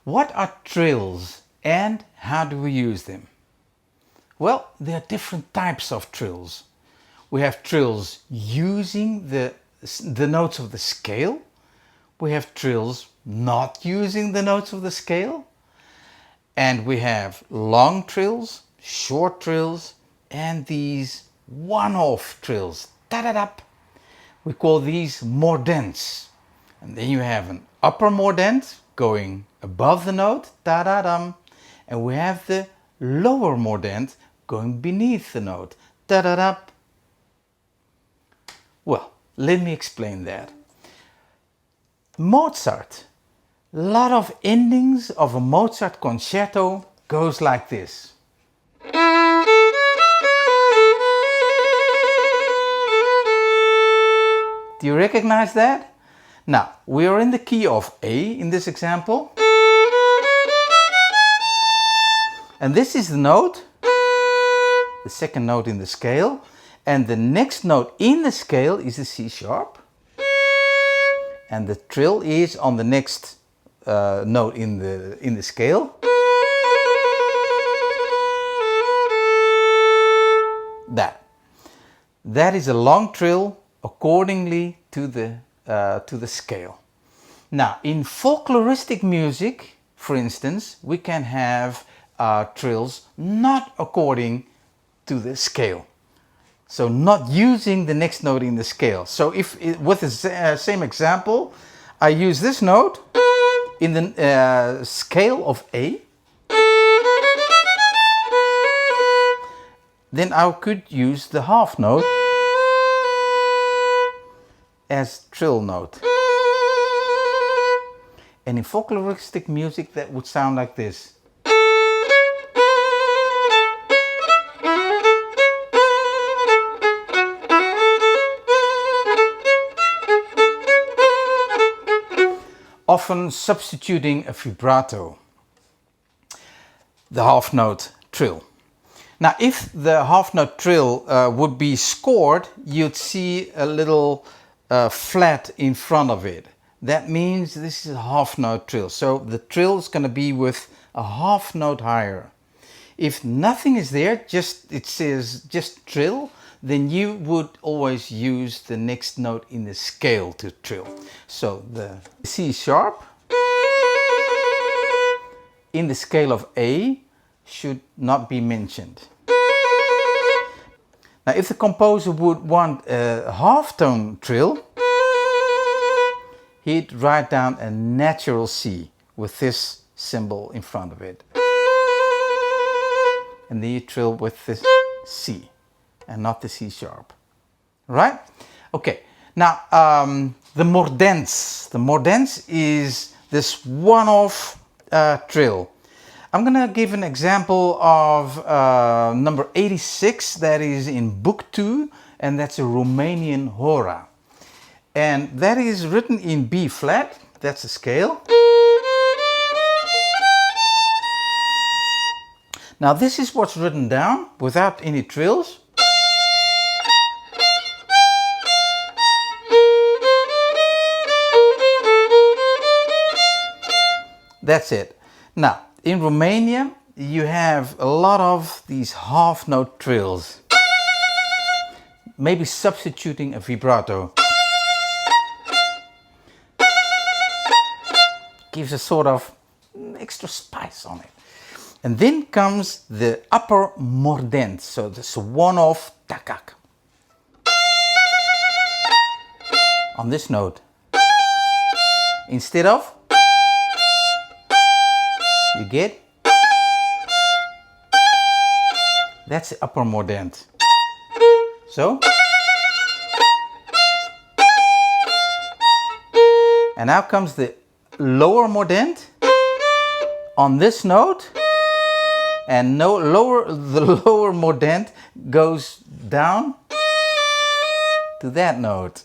What are trills and how do we use them? Well, there are different types of trills. We have trills using the notes of the scale. We have trills not using the notes of the scale. And we have long trills, short trills, and these one-off trills. Da-da-da. We call these mordents. And then you have an upper mordent going above the note, da-da-dum. And we have the lower mordent going beneath the note, da-da-da. Well, let me explain that. Mozart, a lot of endings of a Mozart concerto goes like this. Do you recognize that? Now, we are in the key of A in this example. And this is the note, the second note in the scale. And the next note in the scale is the C sharp. And the trill is on the next note in the scale. That is a long trill accordingly to the scale. Now, in folkloristic music, for instance, we can have trills not according to the scale. So not using the next note in the scale. So if with the same example, I use this note in the scale of A, then I could use the half note as trill note. And in folkloristic music that would sound like this. Often substituting a vibrato, the half note trill. Now, if the half note trill would be scored, you'd see a little flat in front of it. That means this is a half note trill. So the trill is going to be with a half note higher. If nothing is there, it says just trill, then you would always use the next note in the scale to trill. So the C sharp in the scale of A should not be mentioned. Now, if the composer would want a half tone trill, he'd write down a natural C with this symbol in front of it. And then you trill with this C and not the C sharp. Right? Okay. Now, the mordents. The mordents is this one-off trill. I'm going to give an example of number 86 that is in book 2, and that's a Romanian hora. And that is written in B flat, that's the scale. Now this is what's written down without any trills. That's it. Now, in Romania, you have a lot of these half note trills. Maybe substituting a vibrato. Gives a sort of extra spice on it. And then comes the upper mordent. So this one-off takak. On this note. Instead of, you get? That's the upper mordent. So. And now comes the lower mordent on this note. And the lower mordent goes down to that note.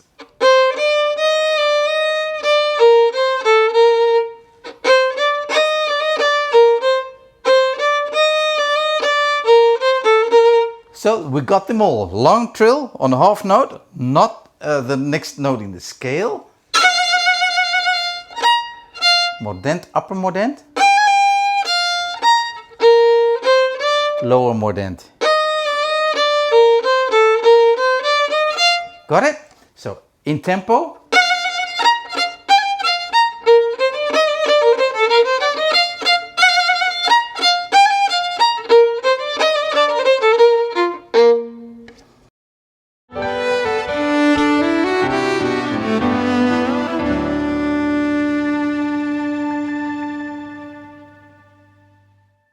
So we got them all. Long trill on a half note, not the next note in the scale. Mordent, upper mordent. lower mordent. Got it? So in tempo.